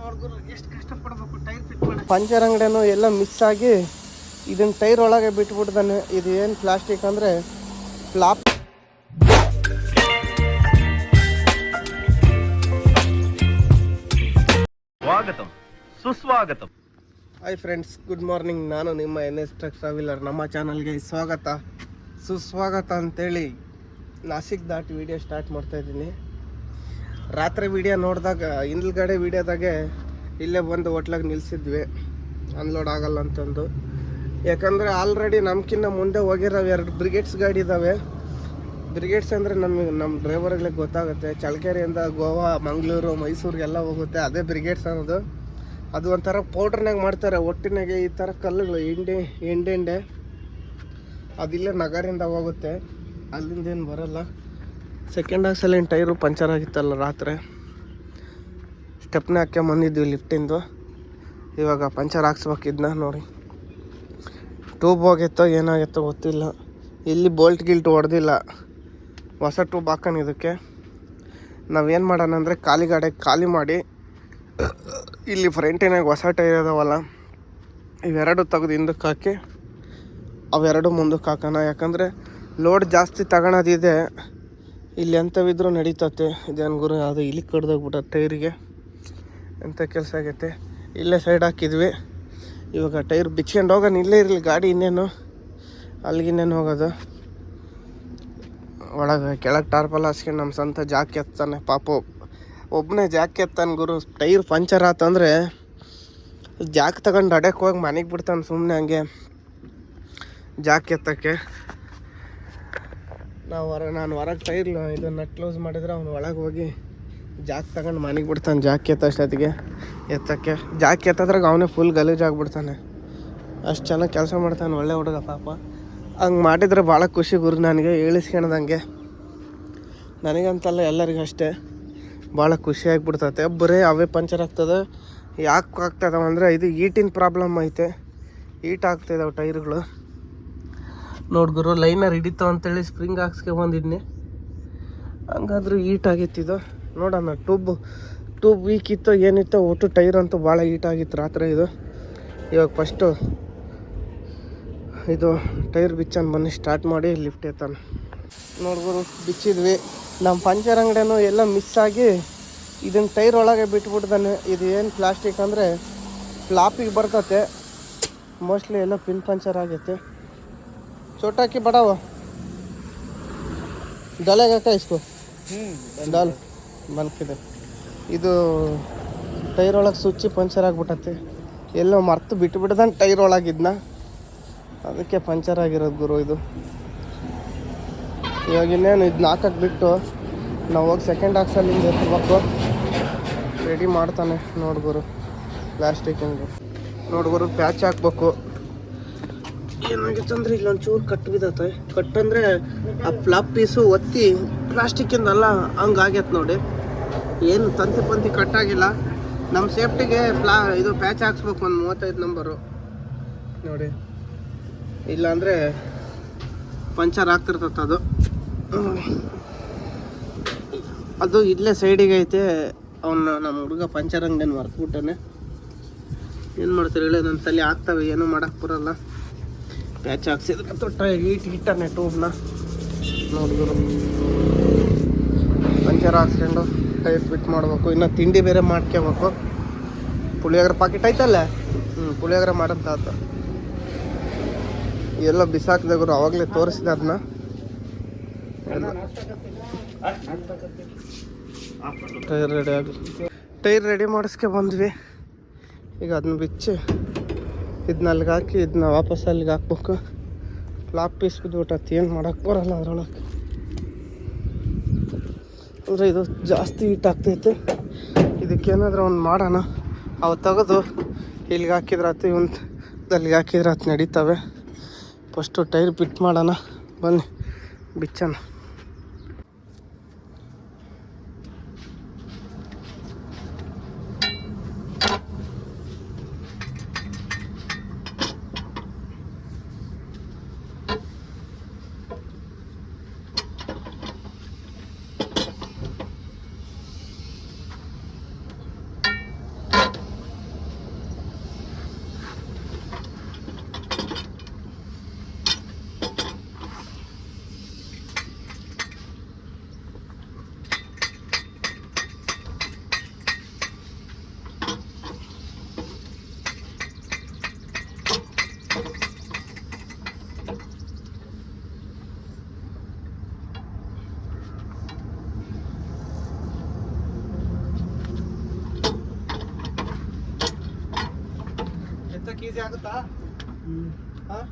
ನೋಡ್ಗುರು ಎಷ್ಟು ಕಷ್ಟಪಡಬೇಕು tyre fit ಮಾಡಿ. Puncture ಅಂಗಡಿನೂ ಎಲ್ಲ ಮಿಸ್ ಆಗಿ ಇದನ್ನ ಟೈರ್ ಒಳಗೆ ಬಿಟ್ಬಿಡ್ತಾನೆ. ಇದು ಏನು ಪ್ಲಾಸ್ಟಿಕ್ ಅಂದರೆ ಫ್ಲಾಪ್. ಸ್ವಾಗತಂ ಸುಸ್ವಾಗತಂ. Hi friends, good morning. ನಾನು ನಿಮ್ಮ NS ಟ್ರಕ್ ಟ್ರಾವೆಲರ್. ನಮ್ಮ ಚಾನಲ್ಗೆ ಸ್ವಾಗತ ಸುಸ್ವಾಗತ ಅಂತೇಳಿ ನಾಸಿಕ್ ದಾಟಿ ವಿಡಿಯೋ ಸ್ಟಾರ್ಟ್ ಮಾಡ್ತಾಯಿದ್ದೀನಿ. ರಾತ್ರಿ ವಿಡಿಯೋ ನೋಡಿದಾಗ ಹಿಂದ್ಗಡೆ ವಿಡಿಯೋದಾಗೆ ಇಲ್ಲೇ ಬಂದು ಹೋಟ್ಲಾಗ ನಿಲ್ಲಿಸಿದ್ವಿ, ಅನ್ಲೋಡ್ ಆಗಲ್ಲ ಅಂತಂದು. ಯಾಕಂದರೆ ಆಲ್ರೆಡಿ ನಮ್ಗಿನ್ನ ಮುಂದೆ ಹೋಗಿರೋ 2 ಬ್ರಿಗೇಡ್ಸ್ ಗಾಡಿ ಇದ್ದಾವೆ. ಬ್ರಿಗೇಡ್ಸ್ ಅಂದರೆ ನಮ್ಮ ಡ್ರೈವರ್ಗಳಿಗೆ ಗೊತ್ತಾಗುತ್ತೆ. ಚಳ್ಳಕೆರೆಯಿಂದ ಗೋವಾ, ಮಂಗಳೂರು, ಮೈಸೂರಿಗೆಲ್ಲ ಹೋಗುತ್ತೆ. ಅದೇ ಬ್ರಿಗೇಡ್ಸ್ ಅನ್ನೋದು. ಅದು ಒಂಥರ ಪೌಡ್ರ್ನಾಗ ಮಾಡ್ತಾರೆ. ಒಟ್ಟಿನಾಗೆ ಈ ಥರ ಕಲ್ಲುಗಳು ಎಂಡೆ ಅದಿಲ್ಲೇ ನಗರಿಂದ ಹೋಗುತ್ತೆ, ಅಲ್ಲಿಂದ ಏನು ಬರೋಲ್ಲ. ಸೆಕೆಂಡ್ ಹಾಕ್ಸಲೇನು ಟೈರು ಪಂಚರ್ ಆಗಿತ್ತಲ್ಲ ರಾತ್ರಿ, ಸ್ಟೆಪ್ನ ಹಾಕ್ಕೊಂಬಂದಿದ್ವಿ ಲಿಫ್ಟಿಂದು. ಇವಾಗ ಪಂಚರ್ ಹಾಕ್ಸ್ಬೇಕಿದ್ನ ನೋಡಿ. ಟ್ಯೂಬ್ ಹೋಗಿತ್ತೋ ಏನಾಗಿತ್ತೋ ಗೊತ್ತಿಲ್ಲ. ಇಲ್ಲಿ ಬೋಲ್ಟ್ ಗಿಲ್ಟ್ ಹೊಡೆದಿಲ್ಲ, ಹೊಸ ಟ್ಯೂಬ್ ಹಾಕೋಣ. ಇದಕ್ಕೆ ನಾವೇನು ಮಾಡೋಣ ಅಂದರೆ ಖಾಲಿ ಮಾಡಿ ಇಲ್ಲಿ ಫ್ರಂಟಿನಾಗ ಹೊಸ ಟೈರ್ ಇದಾವಲ್ಲ, ಇವೆರಡು ತೆಗೆದು ಹಿಂದಕ್ಕೆ ಹಾಕಿ ಅವೆರಡು ಮುಂದಕ್ಕೆ ಹಾಕೋಣ. ಯಾಕಂದರೆ ಲೋಡ್ ಜಾಸ್ತಿ ತಗೊಳೋದಿದೆ. ಇಲ್ಲಿ ಎಂಥವಿದ್ರೂ ನಡೀತತೆ. ಇದೇನು ಗುರು, ಅದು ಇಲ್ಲಿ ಕಡ್ದೋಗ್ಬಿಟ್ಟ ಟೈರಿಗೆ, ಎಂಥ ಕೆಲಸ ಆಗೈತೆ. ಇಲ್ಲೇ ಸೈಡ್ ಹಾಕಿದ್ವಿ. ಇವಾಗ ಟೈರ್ ಬಿಚ್ಕೊಂಡು ಹೋಗೋಣ. ಇಲ್ಲೇ ಇರಲಿ ಗಾಡಿ, ಇನ್ನೇನು ಅಲ್ಲಿಗಿನ್ನೇನು ಹೋಗೋದು. ಒಳಗೆ ಕೆಳಗೆ ಟಾರ್ಪಲ್ ಹಾಸ್ಕೊಂಡು ನಮ್ಮ ಸ್ವಂತ ಜಾಕಿ ಎತ್ತಾನೆ. ಪಾಪ ಒಬ್ಬನೇ ಜಾಕಿ ಎತ್ತಾನೆ ಗುರು. ಟೈರ್ ಪಂಚರ್ ಆತಂದರೆ ಜಾಕ್ ತಗೊಂಡು ಅಡಕ್ಕೆ ಹೋಗಿ ಮನೆಗೆ ಬಿಡ್ತಾನೆ ಸುಮ್ಮನೆ ಹಂಗೆ ಜಾಕಿ ಎತ್ತಕ್ಕೆ. ನಾನು ಹೊರಗೆ ಟೈರ್ ಇದು ನಟ್ ಕ್ಲೋಸ್ ಮಾಡಿದ್ರೆ ಅವ್ನು ಒಳಗೆ ಹೋಗಿ ಜಾಕ್ ತಗೊಂಡು ಮನೆಗೆ ಬಿಡ್ತಾನೆ. ಜಾಕಿ ಎತ್ತಷ್ಟೊತ್ತಿಗೆ ಎತ್ತಕ್ಕೆ ಜಾಕಿ ಎತ್ತದ್ರಾಗ ಅವನೇ ಫುಲ್ ಗಲೀಜಾಗ್ಬಿಡ್ತಾನೆ. ಅಷ್ಟು ಚೆನ್ನಾಗಿ ಕೆಲಸ ಮಾಡ್ತಾನೆ, ಒಳ್ಳೆ ಹುಡುಗ ಪಾಪ. ಹಂಗೆ ಮಾಡಿದರೆ ಭಾಳ ಖುಷಿ ಗುರು ನನಗೆ, ಹೇಳಿಸ್ಕೊಳ್ದಂಗೆ. ನನಗಂತಲ್ಲ, ಎಲ್ಲರಿಗೂ ಅಷ್ಟೇ. ಭಾಳ ಖುಷಿ ಆಗಿಬಿಡ್ತತೆ. ಬರೀ ಅವೇ ಪಂಚರ್ ಆಗ್ತದೆ. ಯಾಕೆ ಆಗ್ತದವ ಅಂದರೆ ಇದು ಈಟಿನ ಪ್ರಾಬ್ಲಮ್ ಐತೆ. ಈಟ್ ಆಗ್ತಾಯಿದ್ದಾವೆ ಟೈರ್ಗಳು. ನೋಡ್ಗುರು, ಲೈನರ್ ಹಿಡಿತಾವ ಅಂತೇಳಿ ಸ್ಪ್ರಿಂಗ್ ಹಾಕ್ಸ್ಕೆ ಬಂದಿದ್ನಿ. ಹಂಗಾದ್ರೂ ಈಟ್ ಆಗಿತ್ತಿದು. ನೋಡೋಣ, ಟ್ಯೂಬ್ ವೀಕ್ ಇತ್ತು ಏನಿತ್ತು, ಒಟ್ಟು ಟೈರ್ ಅಂತೂ ಭಾಳ ಈಟ್ ಆಗಿತ್ತು ರಾತ್ರಿ. ಇವಾಗ ಫಸ್ಟು ಇದು ಟೈರ್ ಬಿಚ್ಚನ್ ಬನ್ನಿ, ಸ್ಟಾರ್ಟ್ ಮಾಡಿ ಲಿಫ್ಟ್ ಎತ್ತಾನ. ನೋಡ್ಗುರು, ಬಿಚ್ಚಿದ್ವಿ. ನಮ್ಮ ಪಂಚರ್ ಅಂಗಡಿನೂ ಎಲ್ಲ ಮಿಸ್ ಆಗಿ ಇದನ್ನು ಟೈರ್ ಒಳಗೆ ಬಿಟ್ಬಿಡ್ತಾನೆ. ಇದು ಏನು ಪ್ಲಾಸ್ಟಿಕ್ ಅಂದರೆ ಫ್ಲಾಪಿಗೆ ಬರ್ತತೆ. ಮೋಸ್ಟ್ಲಿ ಎಲ್ಲ ಪಿನ್ ಪಂಚರ್ ಆಗೈತೆ. ಚೋಟಾಕಿ ಬಡವ ಡಲೆಗಾಕ ಇಸ್ಕೋ ಡಲ್ ಬನ್ಕಿದೆ. ಇದು ಟೈರ್ ಒಳಗೆ ಸ್ವಿಚ್ಚಿ ಪಂಚರ್ ಆಗಿಬಿಟ್ಟತೆ. ಎಲ್ಲೋ ಮರ್ತು ಬಿಟ್ಬಿಡ್ದಾನೆ ಟೈರ್ ಒಳಗಿದ್ನ, ಅದಕ್ಕೆ ಪಂಚರ್ ಆಗಿರೋದು ಗುರು ಇದು. ಇವಾಗ ಇನ್ನೇನು ಇದನ್ನ ಹಾಕಕ್ಕೆ ಬಿಟ್ಟು ನಾವು ಹೋಗಿ ಸೆಕೆಂಡ್ ಹಾಕ್ಸಲ್ಲಿಂದ ಎತ್ತಬೇಕು. ರೆಡಿ ಮಾಡ್ತಾನೆ ನೋಡ್ಗುರು ಪ್ಲಾಸ್ಟಿಕ್ಕಿಂದು. ನೋಡ್ಗುರು ಪ್ಯಾಚ್ ಹಾಕ್ಬೇಕು. ಏನಾಗಿತ್ತು ಅಂದರೆ ಇಲ್ಲೊಂಚೂರು ಕಟ್ ಬಿದ್ದತೆ. ಕಟ್ಟಂದರೆ ಆ ಫ್ಲಾಪ್ ಪೀಸು ಒತ್ತಿ ಪ್ಲಾಸ್ಟಿಕ್ಕಿಂದಲ್ಲ ಹಂಗಾಗೈತೆ ನೋಡಿ. ಏನು ತಂತಿ ಕಟ್ಟಾಗಿಲ್ಲ. ನಮ್ಮ ಸೇಫ್ಟಿಗೆ ಇದು ಪ್ಯಾಚ್ ಹಾಕ್ಸ್ಬೇಕು. ಒಂದು 35 ನಂಬರು ನೋಡಿ, ಇಲ್ಲಾಂದರೆ ಪಂಚರ್ ಆಗ್ತಿರ್ತದೆ. ಅದು ಇಲ್ಲೇ ಸೈಡಿಗೆ ಐತೆ. ನಮ್ಮ ಹುಡುಗ ಪಂಚರ್ ಅಂಗಡಿನ ಮರ್ತ್ಬಿಟ್ಟಾನೆ. ಏನು ಮಾಡ್ತಾರೆ ಹೇಳಿ, ನನ್ನ ತಲೆ ಆಗ್ತವೆ, ಏನೂ ಮಾಡೋಕ್ಕೆ ಬರಲ್ಲ. ಪ್ಯಾಚ್ ಹಾಕ್ಸಿದ್ರೆ ತೊಟ್ಟ ಇಟ್ಟಾನೆ ಟ್ಯೂಬ್ನ. ನೋಡಿದ್ರು ಪಂಚರ್ ಹಾಕ್ಸ್ಕೊಂಡು ಟೈರ್ ಫಿಟ್ ಮಾಡಬೇಕು. ಇನ್ನು ತಿಂಡಿ ಬೇರೆ ಮಾಡ್ಕೋಬೇಕು. ಪುಳಿಯೋಗರೆ ಪಾಕೆಟ್ ಐತಲ್ಲ, ಪುಳಿಯೋಗರೆ ಮಾಡಂತ ಆತ. ಎಲ್ಲ ಬಿಸಾಕಿದೆ ಗುರು, ಅವಾಗಲೇ ತೋರಿಸಿದೆ ಅದನ್ನ. ಟೈರ್ ರೆಡಿ ಮಾಡಿಸ್ಕೆ ಬಂದ್ವಿ. ಈಗ ಅದನ್ನ ಬಿಚ್ಚಿ ಇದನ್ನ ಅಲ್ಲಿಗೆ ಹಾಕಿ ಇದನ್ನ ವಾಪಸ್ ಅಲ್ಲಿಗೆ ಹಾಕ್ಬೇಕು. ಫ್ಲಾಪ್ ಪೀಸ್ ಬಿದ್ದುಬಿಟ್ಟತ್ತು, ಏನು ಮಾಡೋಕ್ಕೆ ಬರೋಲ್ಲ ಅದರೊಳಗೆ. ಅಂದರೆ ಇದು ಜಾಸ್ತಿ ಹೀಟ್ ಆಗ್ತೈತೆ. ಇದಕ್ಕೇನಾದರೂ ಒಂದು ಮಾಡೋಣ. ಅವು ತೆಗೆದು ಇಲ್ಲಿಗೆ ಹಾಕಿದ್ರಾತು, ಅಲ್ಲಿಗೆ ಹಾಕಿದ್ರಾತು ನಡೀತವೆ. ಫಸ್ಟು ಟೈರ್ ಫಿಟ್ ಮಾಡೋಣ ಬನ್ನಿ, ಬಿಚ್ಚೋಣ. ಮಾಡೋಕೆ ಈಸಿ ಆಗುತ್ತಾ? ಹಾಂ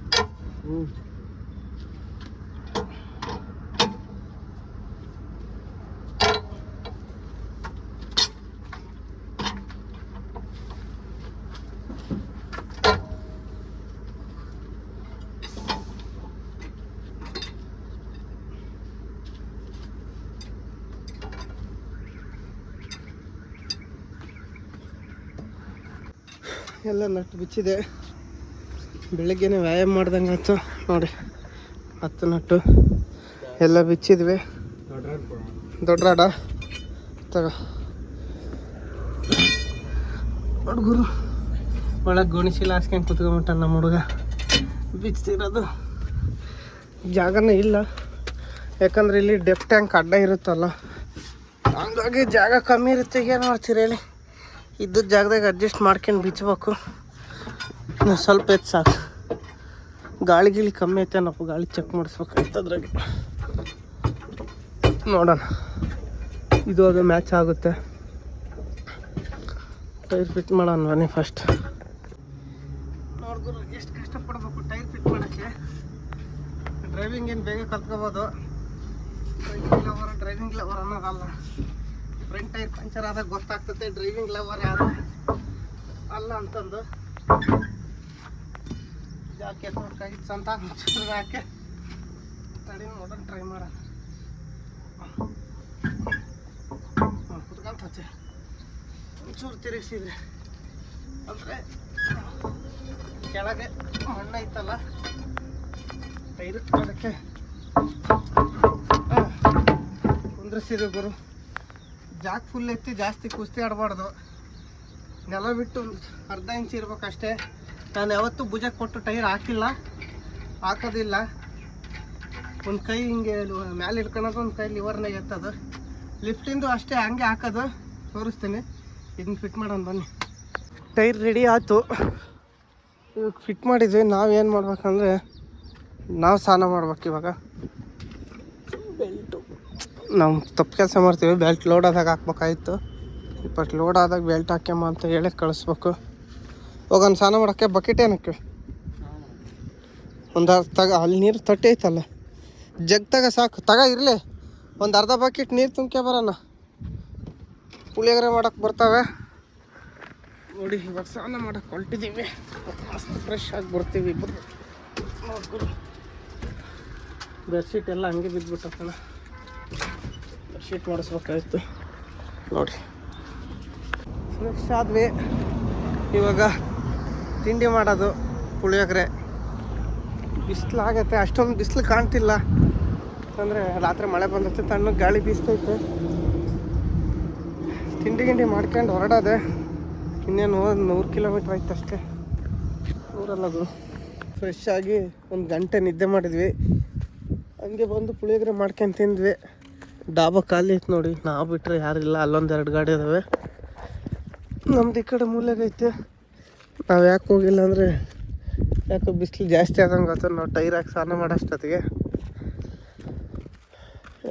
ಎಲ್ಲ ನಟ್ಟು ಬಿಚ್ಚಿದೆ. ಬೆಳಗ್ಗೆನೇ ವ್ಯಾಯಾಮ ಮಾಡ್ದಂಗೆ ಆಯ್ತು ನೋಡಿ. 10 ನಟ್ಟು ಎಲ್ಲ ಬಿಚ್ಚಿದ್ವಿ. ದೊಡ್ಡ ರಾಡ ತಗ ಹುಡುಗರು ಒಳಗೆ ಗೋಣಿಶೀಲ ಹಾಸ್ಕೊಂಡು ಕುತ್ಕೊಂಬಿಟ್ಟ ನಮ್ಮ ಹುಡುಗ. ಬಿಚ್ಚಿರೋದು ಜಾಗನೇ ಇಲ್ಲ, ಯಾಕಂದ್ರೆ ಇಲ್ಲಿ ಡೆಪ್ ಟ್ಯಾಂಕ್ ಅಡ್ಡ ಇರುತ್ತಲ್ಲ, ಹಂಗಾಗಿ ಜಾಗ ಕಮ್ಮಿ ಇರುತ್ತೆ. ಏನು ಮಾಡ್ತೀರಿ ಹೇಳಿ, ಇದ್ದದ ಜಾಗದಾಗ ಅಡ್ಜಸ್ಟ್ ಮಾಡ್ಕೊಂಡು ಬಿಚ್ಚಬೇಕು. ಸ್ವಲ್ಪ ಎತ್ತು ಸಾಕು. ಗಾಳಿ ಗಿಳಿ ಕಮ್ಮಿ ಐತೆ, ನಾವು ಗಾಳಿ ಚೆಕ್ ಮಾಡಿಸ್ಬೇಕಾಯ್ತು ಅದ್ರಾಗೆ. ನೋಡೋಣ, ಇದು ಅದು ಮ್ಯಾಚ್ ಆಗುತ್ತೆ. ಟೈರ್ ಫಿಟ್ ಮಾಡೋಣ ಬನ್ನಿ ಫಸ್ಟ್. ನೋಡ್ಗುರು ಎಷ್ಟು ಕಷ್ಟಪಡ್ಬೇಕು ಟೈರ್ ಫಿಟ್ ಮಾಡೋಕ್ಕೆ. ಡ್ರೈವಿಂಗ್ ಏನು ಬೇಗ ಕಲ್ತ್ಕೋಬೋದು. ಡ್ರೈವಿಂಗ್ ಲವರ್ ಅನ್ನೋದಲ್ಲ. ಫ್ರಂಟ್ ಟೈರ್ ಪಂಚರ್ ಆದಾಗ ಗೊತ್ತಾಗ್ತದೆ ಡ್ರೈವಿಂಗ್ ಲವರ್ ಯಾರು ಅಲ್ಲ ಅಂತಂದು. ಜಾಕೆ ತೋರ್ಕಾಗಿತ್ತು ಅಂತ ಹಾಕಿ ತಡಿ ನೋಡೋಣ, ಟ್ರೈ ಮಾಡೋಣ. ಕುತ್ಕೊಂತ ಹಚ್ಚೆ ಒಂಚೂರು ತಿರುಗಿಸಿದ್ರೆ ಅಂದರೆ ಕೆಳಗೆ ಮಣ್ಣು ಐತಲ್ಲ, ಟೈರ್ ಅದಕ್ಕೆ ಕುಂದ್ರಿಸಿದ್ವಿ ಗುರು. ಜಾಕ್ ಫುಲ್ ಎತ್ತಿ ಜಾಸ್ತಿ ಕುಸ್ತಿ ಆಡಬಾರ್ದು. ನೆಲ ಬಿಟ್ಟು ಒಂದು ಅರ್ಧ ಇಂಚ್ ಇರ್ಬೇಕಷ್ಟೇ. ನಾನು ಯಾವತ್ತೂ ಭುಜಕ್ಕೆ ಕೊಟ್ಟು ಟೈರ್ ಹಾಕೋದಿಲ್ಲ. ಒಂದು ಕೈ ಹಿಂಗೆ ಮ್ಯಾಲೆ ಇಟ್ಕೊಳೋದು, ಒಂದು ಕೈ ಲಿವರ್ನಾಗ ಎತ್ತೋದು. ಲಿಫ್ಟಿಂದು ಅಷ್ಟೇ ಹಂಗೆ ಹಾಕೋದು. ತೋರಿಸ್ತೀನಿ, ಇದನ್ನ ಫಿಟ್ ಮಾಡೋಣ ಬನ್ನಿ. ಟೈರ್ ರೆಡಿ ಆಯಿತು, ಇವಾಗ ಫಿಟ್ ಮಾಡಿದ್ವಿ. ನಾವೇನು ಮಾಡ್ಬೇಕಂದ್ರೆ ನಾವು ಸ್ನಾನ ಮಾಡ್ಬೇಕು ಇವಾಗ. ಬೆಲ್ಟು ನಾವು ತಪ್ಪು ಕೆಲಸ ಮಾಡ್ತೀವಿ. ಬೆಲ್ಟ್ ಲೋಡ್ ಆದಾಗ ಹಾಕ್ಬೇಕಾಯ್ತು. ಬಟ್ ಲೋಡ್ ಆದಾಗ ಬೆಲ್ಟ್ ಹಾಕ್ಯಮ್ಮ ಅಂತ ಹೇಳಿ ಕಳಿಸ್ಬೇಕು. ಹೋಗೋಣ ಸ್ನಾನ ಮಾಡೋಕ್ಕೆ. ಬಕೆಟ್ ಏನಕ್ಕೆ ಒಂದು ತಗ, ಅಲ್ಲಿ ನೀರು ತೊಟ್ಟೆ ಐತಲ್ಲ, ಜಗ್ ತಗ ಸಾಕು. ತಗ ಇರಲಿ, ಒಂದು ಅರ್ಧ ಬಕೆಟ್ ನೀರು ತುಂಬ್ಕೆ ಬರೋಣ. ಪುಳಿಯೋಗರೆ ಮಾಡೋಕ್ಕೆ ಬರ್ತವೆ ನೋಡಿ. ಇವಾಗ ಸ್ನಾನ ಮಾಡೋಕ್ಕೆ ಹೊಲ್ಟಿದ್ದೀವಿ. ಮಸ್ತ್ ಫ್ರೆಶ್ ಆಗಿ ಬರ್ತೀವಿ ಇಬ್ಬರು. ನೋಡ್ಕೊಡು, ಬೆಡ್ಶೀಟ್ ಎಲ್ಲ ಹಂಗೆ ಬಿದ್ದುಬಿಟ್ಟಣ. ಬೆಡ್ಶೀಟ್ ಮಾಡಿಸ್ಬೇಕಾಯ್ತು ನೋಡಿ. ಫ್ರೆಶ್ ಆದ್ವಿ. ಇವಾಗ ತಿಂಡಿ ಮಾಡೋದು, ಪುಳಿಯೋಗರೆ. ಬಿಸಿಲಾಗತ್ತೆ, ಅಷ್ಟೊಂದು ಬಿಸಿಲು ಕಾಣ್ತಿಲ್ಲ. ಅಂದರೆ ರಾತ್ರಿ ಮಳೆ ಬಂದೈತೆ, ತಣ್ಣಗೆ ಗಾಳಿ ಬೀಸ್ತೈತೆ. ತಿಂಡಿ ಗಿಂಡಿ ಮಾಡ್ಕೊಂಡು ಹೊರಡೋದೆ. ಇನ್ನೇನು 100 ಕಿಲೋಮೀಟ್ರ್ ಆಯ್ತು ಅಷ್ಟೇ. 100 ಫ್ರೆಶ್ ಆಗಿ ಒಂದು ಗಂಟೆ ನಿದ್ದೆ ಮಾಡಿದ್ವಿ. ಹಂಗೆ ಬಂದು ಪುಳಿಯೋಗರೆ ಮಾಡ್ಕೊಂಡು ತಿಂದ್ವಿ. ಡಾಬಾ ಖಾಲಿ ಐತೆ ನೋಡಿ, ನಾವು ಬಿಟ್ಟರೆ ಯಾರಿಲ್ಲ. ಅಲ್ಲೊಂದು 2 ಗಾಡಿ ಇದ್ದಾವೆ. ನಮ್ದು ಈ ಕಡೆ ಮೂಲೆಗೈತೆ. ನಾವು ಯಾಕೆ ಹೋಗಿಲ್ಲ ಅಂದರೆ ಯಾಕೆ ಬಿಸಿಲು ಜಾಸ್ತಿ ಆದಂಗೆ ಗೊತ್ತ. ನಾವು ಟೈರ್ ಹಾಕಿ ಸ್ನಾನ ಮಾಡೋಷ್ಟೊತ್ತಿಗೆ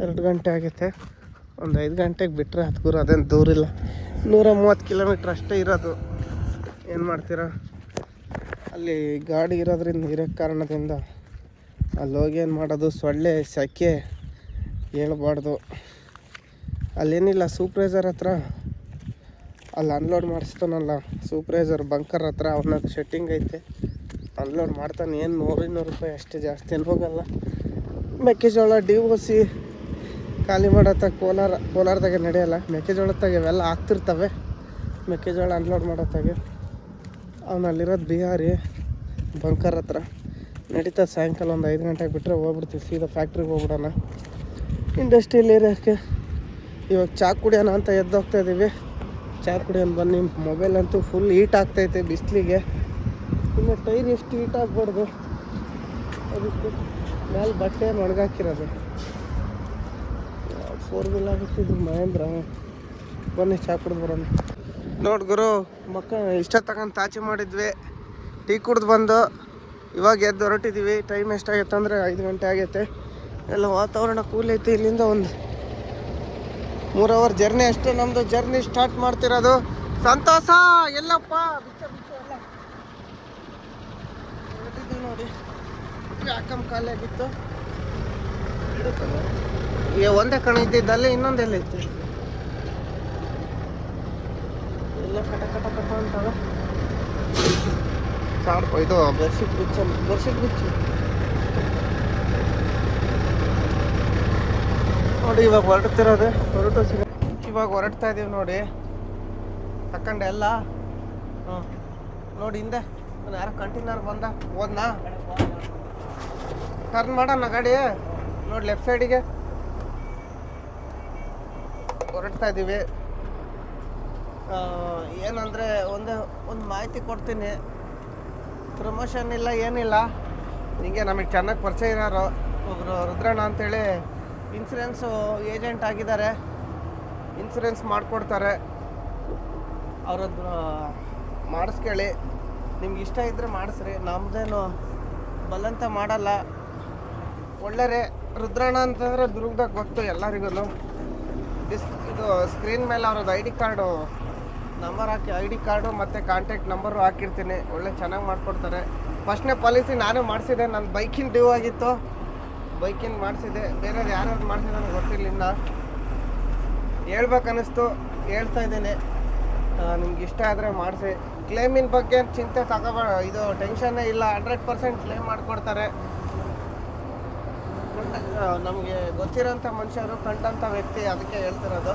2 ಗಂಟೆ ಆಗೈತೆ. ಒಂದು 5 ಗಂಟೆಗೆ ಬಿಟ್ಟರೆ ಹತ್ಕೂರು ಅದೇನು ದೂರಿಲ್ಲ. 130 ಕಿಲೋಮೀಟ್ರ್ ಅಷ್ಟೇ ಇರೋದು. ಏನು ಮಾಡ್ತೀರಾ, ಅಲ್ಲಿ ಗಾಡಿ ಇರೋದ್ರಿಂದ, ಇರೋ ಕಾರಣದಿಂದ ಅಲ್ಲಿ ಹೋಗಿ ಏನು ಮಾಡೋದು. ಸೊಳ್ಳೆ ಸೆಕೆ ಹೇಳ್ಬಾರ್ದು. ಅಲ್ಲೇನಿಲ್ಲ, ಸೂಪ್ರೈಸರ್ ಹತ್ರ ಅಲ್ಲಿ ಅನ್ಲೋಡ್ ಮಾಡಿಸ್ತಾನಲ್ಲ, ಸೂಪ್ರೈಸರ್ ಬಂಕರ್ ಹತ್ರ ಅವನ ಸೆಟ್ಟಿಂಗ್ ಐತೆ. ಅನ್ಲೋಡ್ ಮಾಡ್ತಾನೆ. ಏನು 100-200 ರೂಪಾಯಿ ಅಷ್ಟೇ, ಜಾಸ್ತಿ ಏನು ಹೋಗಲ್ಲ. ಮೆಕ್ಕೆಜೋಳ DOC ಖಾಲಿ ಮಾಡತ್ತ. ಕೋಲಾರದಾಗೆ ನಡೆಯಲ್ಲ. ಮೆಕ್ಕೆಜೋಳತ್ತಾಗೆ ಇವೆಲ್ಲ ಆಗ್ತಿರ್ತವೆ. ಮೆಕ್ಕೆಜೋಳ ಅನ್ಲೋಡ್ ಮಾಡತ್ತಾಗೆ ಅವನಲ್ಲಿರೋದು ಬಿಹಾರಿ ಬಂಕರ್ ಹತ್ರ ನಡೀತದೆ. ಸಾಯಂಕಾಲ ಒಂದು 5 ಗಂಟೆಗೆ ಬಿಟ್ಟರೆ ಹೋಗ್ಬಿಡ್ತೀವಿ, ಸೀದಾ ಫ್ಯಾಕ್ಟ್ರಿಗೆ ಹೋಗ್ಬಿಡೋಣ, ಇಂಡಸ್ಟ್ರಿಯಲ್ ಏರಿಯಾಕ್ಕೆ. ಇವಾಗ ಚಾ ಕುಡಿಯೋಣ ಅಂತ ಎದ್ದೋಗ್ತಾ ಇದ್ದೀವಿ. ಚಾ ಕುಡಿಯೋಣ ಬನ್ನಿ. ಮೊಬೈಲ್ ಅಂತೂ ಫುಲ್ ಹೀಟ್ ಆಗ್ತೈತೆ ಬಿಸಿಲಿಗೆ. ಇನ್ನು ಟೈರ್ ಎಷ್ಟು ಹೀಟ್ ಆಗ್ಬಾರ್ದು, ಅದಕ್ಕೆ ಮೇಲೆ ಬಟ್ಟೆ ಒಣಗಾಕಿರೋದು. 4 ವೀಲ್ ಆಗುತ್ತಿದ್ದು ಮಹೇಂದ್ರ. ಬನ್ನಿ ಚಾ ಕುಡಿದು ಬರೋಣ. ನೋಡಿ ಗುರು, ಇಷ್ಟ ತಗೊಂಡು ತಾಚಿ ಮಾಡಿದ್ವಿ. ಟೀ ಕುಡ್ದು ಬಂದು ಇವಾಗ ಎದ್ದು ಹೊರಟಿದ್ದೀವಿ. ಟೈಮ್ ಎಷ್ಟಾಗೈತೆ ಅಂದರೆ 5 ಗಂಟೆ ಆಗೈತೆ. ಎಲ್ಲ ವಾತಾವರಣ ಕೂಲ್ ಐತೆ. ಇಲ್ಲಿಂದ ಒಂದು 3 ಅವರ್ ಜರ್ನಿ ಅಷ್ಟೇ ನಮ್ಮದು. ಜರ್ನಿ ಸ್ಟಾರ್ಟ್ ಮಾಡ್ತಿರೋದು. ಸಂತೋಷ ಎಲ್ಲಪ್ಪ, ಬಿಚ್ಚ ಎಲ್ಲ ನೋಡಿ ಯಾಕಮ್ಮ ಖಾಲಿ ಆಗಿತ್ತು. ಒಂದೇ ಕಣ ಇದ್ದಿದ್ದಲ್ಲಿ ಇನ್ನೊಂದೆಲ್ಲ ಇತ್ತು. ಎಲ್ಲ ಕಟ ಕಟ ಕಟ ಅಂತಾಗ ಸಾಕು. ಇದು ಬೆಡ್ಶೀಟ್ ಬಿಚ್ಚು ನೋಡಿ. ಇವಾಗ ಹೊರಡ್ತಾ ಇದೀವಿ ನೋಡಿ. ತಕೊಂಡೆ ಎಲ್ಲ. ಹ್ಞೂ ನೋಡಿ ಹಿಂದೆ ಯಾರೋ ಕಂಟೈನರ್ ಹೋದ್ನಾ ಟರ್ನ್ ಮಾಡೋಣ ಗಾಡಿ ನೋಡಿ. ಲೆಫ್ಟ್ ಸೈಡಿಗೆ ಹೊರಡ್ತಾ ಇದ್ದೀವಿ. ಏನಂದರೆ ಒಂದು ಮಾಹಿತಿ ಕೊಡ್ತೀನಿ. ಪ್ರಮೋಷನ್ ಇಲ್ಲ ಏನಿಲ್ಲ, ಹಿಂಗೆ ನಮಗೆ ಚೆನ್ನಾಗಿ ಪರಿಚಯ ಇರೋರು ಒಬ್ಬರು ರುದ್ರಣ್ಣ ಅಂತೇಳಿ ಇನ್ಸೂರೆನ್ಸು ಏಜೆಂಟ್ ಆಗಿದ್ದಾರೆ. ಇನ್ಸೂರೆನ್ಸ್ ಮಾಡಿಕೊಡ್ತಾರೆ. ಅವ್ರದ್ದು ಮಾಡಿಸ್ಕೊಳ್ಳಿ. ನಿಮ್ಗೆ ಇಷ್ಟ ಇದ್ದರೆ ಮಾಡಿಸ್ರಿ. ನಮ್ಮದೇನು ಬಲ್ಲಂತ ಮಾಡಲ್ಲ. ಒಳ್ಳೆಯರೇ. ರುದ್ರಣ್ಣ ಅಂತಂದರೆ ದುರ್ಗದಾಗ ಗೊತ್ತು ಎಲ್ಲರಿಗೂ. ಇದು ಸ್ಕ್ರೀನ್ ಮೇಲೆ ಅವ್ರದ್ದು I D card number hockey, I D card ಮತ್ತು ಕಾಂಟ್ಯಾಕ್ಟ್ ನಂಬರು ಹಾಕಿರ್ತೀನಿ. ಒಳ್ಳೆ ಚೆನ್ನಾಗಿ ಮಾಡಿಕೊಡ್ತಾರೆ. ಫಸ್ಟ್ನೇ ಪಾಲಿಸಿ ನಾನೇ ಮಾಡಿಸಿದೆ. ನನ್ನ ಬೈಕಿನ ಡ್ಯೂ ಆಗಿತ್ತು, ಬೈಕಿನ ಮಾಡಿಸಿದೆ. ಬೇರೆಯವ್ರು ಯಾರ್ಯಾರು ಮಾಡಿಸಿದೆ ನನಗೆ ಗೊತ್ತಿರಲಿಲ್ಲ. ಹೇಳ್ಬೇಕನ್ನಿಸ್ತು, ಹೇಳ್ತಾ ಇದ್ದೀನಿ. ನಿಮ್ಗೆ ಇಷ್ಟ ಆದರೆ ಮಾಡಿಸಿ. ಕ್ಲೇಮಿನ ಬಗ್ಗೆ ಚಿಂತೆ ತಗೋಬೇಡ, ಇದು ಟೆನ್ಷನ್ನೇ ಇಲ್ಲ. 100% ಕ್ಲೇಮ್ ಮಾಡಿಕೊಡ್ತಾರೆ. ನಮಗೆ ಗೊತ್ತಿರೋಂಥ ಮನುಷ್ಯರು, ಕಂಡಂಥ ವ್ಯಕ್ತಿ, ಅದಕ್ಕೆ ಹೇಳ್ತಿರೋದು.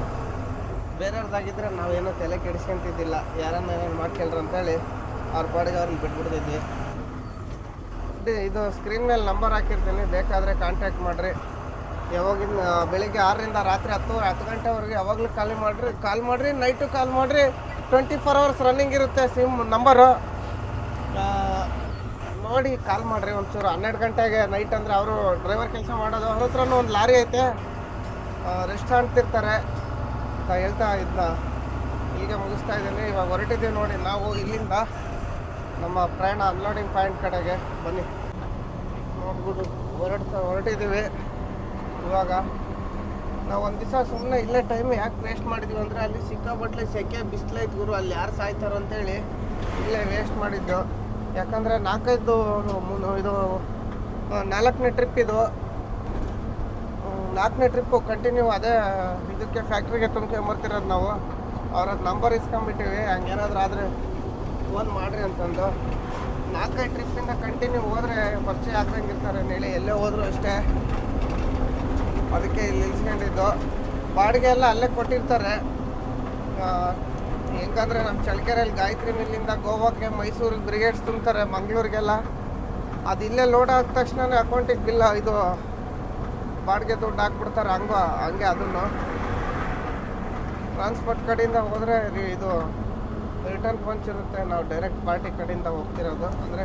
ಬೇರೆಯವ್ರದ್ದಾಗಿದ್ದರೆ ನಾವೇನೋ ತಲೆ ಕೆಡಿಸ್ಕೊಂತಿದ್ದಿಲ್ಲ. ಯಾರನ್ನ ಏನಾರು ಮಾಡ್ಕೊಳ್ರಿ ಅಂತೇಳಿ ಅವ್ರ ಪಾಡಿಗೆ ಅವ್ರನ್ನ ಬಿಟ್ಬಿಡ್ತಿದ್ವಿ. ಇದು ಸ್ಕ್ರೀನ್ ಮೇಲೆ ನಂಬರ್ ಹಾಕಿರ್ತೀನಿ, ಬೇಕಾದರೆ ಕಾಂಟ್ಯಾಕ್ಟ್ ಮಾಡಿರಿ. ಯಾವಾಗಿನ ಬೆಳಿಗ್ಗೆ 6ರಿಂದ ರಾತ್ರಿ 10 ಗಂಟೆವರೆಗೆ ಯಾವಾಗಲೂ ಕಾಲ್ ಮಾಡಿರಿ. ನೈಟು ಕಾಲ್ ಮಾಡಿರಿ. 24 hours ರನ್ನಿಂಗ್ ಇರುತ್ತೆ ಸಿಮ್ ನಂಬರು. ನೋಡಿ ಕಾಲ್ ಮಾಡಿರಿ ಒಂಚೂರು. 12 ಗಂಟೆಗೆ ನೈಟ್ ಅಂದರೆ ಅವರು ಡ್ರೈವರ್ ಕೆಲಸ ಮಾಡೋದು. ಅವ್ರ ಹತ್ರನೂ ಒಂದು ಲಾರಿ ಐತೆ, ರೆಸ್ಟೋರೆಂಟ್ ಇರ್ತಾರೆ ಅಂತ ಹೇಳ್ತಾ ಇದನ್ನ ಇಲ್ಲಿಗೆ ಮುಗಿಸ್ತಾ ಇದ್ದೀನಿ. ಇವಾಗ ಹೊರಟಿದ್ದೀವಿ ನೋಡಿ ನಾವು ಇಲ್ಲಿಂದ ನಮ್ಮ ಪ್ರಯಾಣ ಅನ್ಲೋಡಿಂಗ್ ಪಾಯಿಂಟ್ ಕಡೆಗೆ. ಬನ್ನಿ ನೋಡ್ಬೋದು ಹೊರಟಿದ್ದೀವಿ. ಇವಾಗ ನಾವು ಒಂದು ದಿವಸ ಸುಮ್ಮನೆ ಇಲ್ಲೇ ಟೈಮ್ ಯಾಕೆ ವೇಸ್ಟ್ ಮಾಡಿದ್ವಿ ಅಂದರೆ ಅಲ್ಲಿ ಸಿಕ್ಕಾಪಟ್ಟಲೆ ಸೆಕೆ ಬಿಸಿಲೈತೆ ಗುರು. ಅಲ್ಲಿ ಯಾರು ಸಾಯ್ತಾರೋ ಅಂತೇಳಿ ಇಲ್ಲೇ ವೇಸ್ಟ್ ಮಾಡಿದ್ದು. ಯಾಕಂದರೆ 4ನೇ ಟ್ರಿಪ್ ಇದು. 4ನೇ ಟ್ರಿಪ್ಪು ಕಂಟಿನ್ಯೂ ಅದೇ ಇದಕ್ಕೆ ಫ್ಯಾಕ್ಟ್ರಿಗೆ ತುಂಬ್ಕೊಂಬರ್ತಿರೋದು ನಾವು. ಅವ್ರದ್ದು ನಂಬರ್ ಇಸ್ಕೊಂಬಿಟ್ಟಿವಿ. ಹಂಗೇನಾದ್ರೂ ಆದರೆ ಫೋನ್ ಮಾಡಿರಿ ಅಂತಂದು. 4 ಟ್ರಿಪ್ಪಿಂದ ಕಂಟಿನ್ಯೂ ಹೋದರೆ ಪರಿಚಯ ಆಗ್ದಂಗಿರ್ತಾರೆ ಹೇಳಿ, ಎಲ್ಲೇ ಹೋದರೂ ಅಷ್ಟೇ. ಅದಕ್ಕೆ ಇಲ್ಲಿ ನಿಲ್ಸ್ಕೊಂಡಿದ್ದು. ಬಾಡಿಗೆ ಎಲ್ಲ ಅಲ್ಲೇ ಕೊಟ್ಟಿರ್ತಾರೆ. ಹೆಂಗಂದರೆ ನಮ್ಮ ಚಳ್ಳಕೆರೆಯಲ್ಲಿ ಗಾಯತ್ರಿ ಮಿಲ್ಲಿಂದ ಗೋವಾಕ್ಕೆ, ಮೈಸೂರಿಗೆ ಬ್ರಿಗೇಡ್ಸ್ ತುಂಬ್ತಾರೆ, ಮಂಗಳೂರಿಗೆಲ್ಲ. ಅದು ಇಲ್ಲೇ ಲೋಡ್ ಆದ ತಕ್ಷಣ ಅಕೌಂಟಿಗೆ ಬಿಲ್ ಇದು ಬಾಡಿಗೆ ದುಡ್ಡು ಹಾಕ್ಬಿಡ್ತಾರೆ. ಹಂಗೆ ಅದನ್ನು ಟ್ರಾನ್ಸ್ಪೋರ್ಟ್ ಕಡೆಯಿಂದ ಹೋದರೆ ಇದು ರಿಟರ್ನ್ ಪಂಚ್ ಇರುತ್ತೆ. ನಾವು ಡೈರೆಕ್ಟ್ ಪಾರ್ಟಿ ಕಡೆಯಿಂದ ಹೋಗ್ತಿರೋದು. ಅಂದರೆ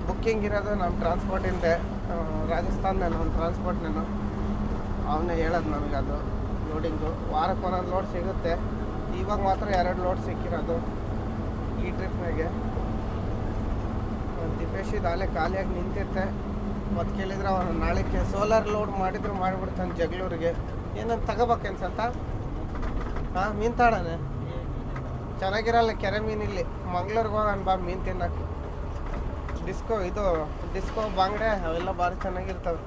ಬುಕ್ಕಿಂಗ್ ಇರೋದು ನಮ್ಮ ಟ್ರಾನ್ಸ್ಪೋರ್ಟಿಂದ. ರಾಜಸ್ಥಾನದಲ್ಲಿ ಒಂದು ಟ್ರಾನ್ಸ್ಪೋರ್ಟ್ನೇನು ಅವನೇ ಹೇಳೋದು ನಮಗೆ. ಅದು ಲೋಡಿಂಗು ವಾರಕ್ಕೆ ಒಂದೊಂದು ಲೋಡ್ ಸಿಗುತ್ತೆ. ಇವಾಗ ಮಾತ್ರ 2 ಲೋಡ್ ಸಿಕ್ಕಿರೋದು ಈ ಟ್ರಿಪ್ನಾಗೆ. ತಿಪ್ಪೇಶಿದ ಅಲ್ಲೇ ಖಾಲಿಯಾಗಿ ನಿಂತಿರ್ತೆ. ಮತ್ತು ಕೇಳಿದ್ರೆ ಅವನು ನಾಳೆಗೆ ಸೋಲಾರ್ ಲೋಡ್ ಮಾಡಿದ್ರು ಮಾಡಿಬಿಡ್ತಾನೆ ಜಗಳೂರಿಗೆ. ಏನಂತ ತಗೋಬೇಕನ್ಸಂತ. ಮೀನು ತಾಡನೆ ಚೆನ್ನಾಗಿರಲ್ಲ ಕೆರೆ ಮೀನಿಲ್ಲಿ. ಮಂಗ್ಳೂರಿಗೆ ಹೋಗೋಣ ಬಾ ಮೀನು ತಿನ್ನೋಕ್ಕೆ. ಡಿಸ್ಕೋ ಬಾಂಗಡೆ ಅವೆಲ್ಲ ಭಾರಿ ಚೆನ್ನಾಗಿರ್ತವೆ.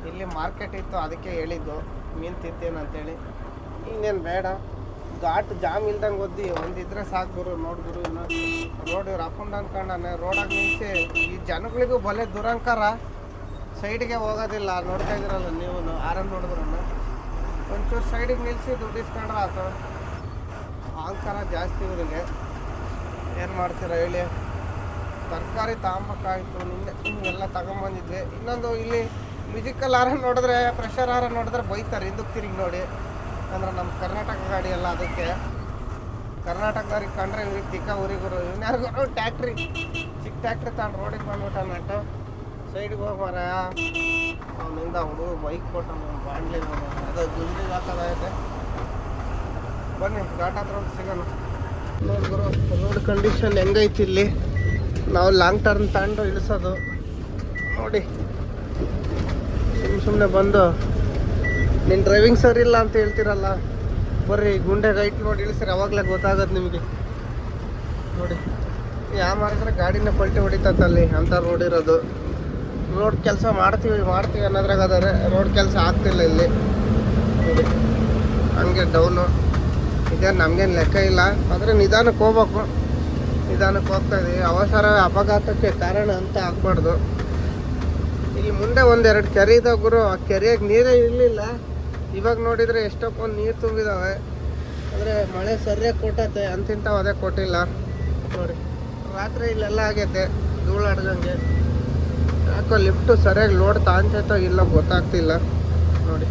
ಇಲ್ಲಿ ಮಾರ್ಕೆಟ್ ಇತ್ತು, ಅದಕ್ಕೆ ಹೇಳಿದ್ದು ಮೀನು ತಿಂತೇನೆ ಅಂತೇಳಿ. ಇನ್ನೇನು ಬೇಡ, ಘಾಟ್ ಜಾಮ್ ಇಲ್ದಂಗೆ ಓದಿ ಒಂದಿದ್ರೆ ಸಾಕು ಗುರು. ನೋಡ್ಗುರು ಇನ್ನು ರೋಡ್ ಇವ್ರು ಅಪ್ ಅಂಡ್ ಡೌನ್ ಕಂಡಾನೆ. ರೋಡಾಗಿ ನಿಲ್ಲಿಸಿ ಈ ಜನಗಳಿಗೂ ಬಲೆ ದುರಂಕಾರ. ಸೈಡಿಗೆ ಹೋಗೋದಿಲ್ಲ. ನೋಡ್ತಾ ಇದ್ದೀರಲ್ಲ ನೀವು, ಆರನ್ನು ನೋಡಿದ್ರು ಒಂಚೂರು ಸೈಡಿಗೆ ನಿಲ್ಲಿಸಿ ದುಡ್ಡು ಇಸ್ಕೊಂಡ್ರೆ ಆಯ್ತು. ಅಹಂಕಾರ ಜಾಸ್ತಿ ಇವರಿಗೆ. ಏನು ಮಾಡ್ತೀರ ಹೇಳಿ. ತರಕಾರಿ ತಗೊಂಬೇಕಾಯ್ತು. ನಿನ್ನೆ ಎಲ್ಲ ತಗೊಂಬಂದಿದ್ವಿ. ಇನ್ನೊಂದು ಇಲ್ಲಿ ಮ್ಯೂಸಿಕಲ್ ಹಾರ ನೋಡಿದ್ರೆ, ಪ್ರೆಷರ್ ಹಾರ ನೋಡಿದ್ರೆ ಬೈತಾರೆ ಹಿಂದಕ್ಕೆ ತಿರುಗಿ ನೋಡಿ. ಅಂದ್ರೆ ನಮ್ಮ ಕರ್ನಾಟಕ ಗಾಡಿ ಎಲ್ಲ, ಅದಕ್ಕೆ ಕರ್ನಾಟಕದವ್ರಿಗೆ ಕಂಡ್ರೆ ಇವ್ರಿಗೆ ತಿಕ್ಕ ಊರಿಗುರು. ಇವ್ನ್ಯಾರಿಗೂ ಟ್ಯಾಕ್ಟ್ರಿ, ಚಿಕ್ಕ ಟ್ಯಾಕ್ಟ್ರಿ ತಗೊಂಡು ರೋಡಿಗೆ ಬಂದ್ಬಿಟ್ಟ ನಟ್ಟು. ಸೈಡ್ಗೆ ಹೋಗಿ ಮರ ಅವನಿಂದ ಹುಡುಗ ಬೈಕ್ ಕೊಟ್ಟ ಬಾಂಡ್ಲಿ ಅದು ಗುಂಡಿಗೆ ಹಾಕೋದಾಗೈತೆ. ಬನ್ನಿ ಘಾಟ್ ಹತ್ರ ಸಿಗೋಣ. ನೋಡ್ಗುರು ರೋಡ್ ಕಂಡೀಷನ್ ಹೆಂಗೈತಿ ಇಲ್ಲಿ. ನಾವು ಲಾಂಗ್ ಟರ್ನ್ ತಗೊಂಡು ಇಳಿಸೋದು ನೋಡಿ. ಸುಮ್ಮನೆ ಬಂದು ನಿನ್ನ ಡ್ರೈವಿಂಗ್ ಸರಿ ಇಲ್ಲ ಅಂತ ಹೇಳ್ತಿರಲ್ಲ, ಬರ್ರಿ ಗುಂಡೆ ರೈಟ್ ನೋಡಿ ಇಳಿಸ್ರಿ, ಅವಾಗಲೇ ಗೊತ್ತಾಗೋದು ನಿಮಗೆ. ನೋಡಿ ಯಾವ ಮಾಡಿದ್ರೆ ಗಾಡಿನ ಪಲ್ಟಿ ಹೊಡಿತಲ್ಲಿ ಅಂತ ರೋಡ್ ಇರೋದು. ರೋಡ್ ಕೆಲಸ ಮಾಡ್ತೀವಿ ಅನ್ನೋದ್ರಾಗ ಅದಾರೆ. ರೋಡ್ ಕೆಲಸ ಆಗ್ತಿಲ್ಲ ಇಲ್ಲಿ ನೋಡಿ. ಹಂಗೆ ಡೌನು ಇದೆ, ನಮ್ಗೇನು ಲೆಕ್ಕ ಇಲ್ಲ. ಆದರೆ ನಿಧಾನಕ್ಕೆ ಹೋಗ್ಬೇಕು. ನಿಧಾನಕ್ಕೆ ಹೋಗ್ತಾ ಇದೀವಿ. ಅವಸರ ಅಪಘಾತಕ್ಕೆ ಕಾರಣ ಅಂತ ಆಗ್ಬಾರ್ದು. ಇಲ್ಲಿ ಮುಂದೆ ಒಂದೆರಡು ಕೆರೆ ಇದಾವ ಗುರು. ಆ ಕೆರೆಯಾಗ ನೀರೇ ಇರಲಿಲ್ಲ. ಇವಾಗ ನೋಡಿದರೆ ಎಷ್ಟೊಂದು ನೀರು ತುಂಬಿದಾವೆ. ಅಂದರೆ ಮಳೆ ಸರಿಯಾಗಿ ಕೊಟ್ಟೈತೆ, ಅಂತಿಂಥವು ಅದೇ ಕೊಟ್ಟಿಲ್ಲ ನೋಡಿ. ರಾತ್ರಿ ಇಲ್ಲೆಲ್ಲ ಆಗೈತೆ ಧೂಳಾಡ್ದಂಗೆ. ಯಾಕೋ ಲಿಫ್ಟು ಸರಿಯಾಗಿ ಲೋಡ್ ತಾಂತೈತೋ ಇಲ್ಲ ಗೊತ್ತಾಗ್ತಿಲ್ಲ ನೋಡಿ.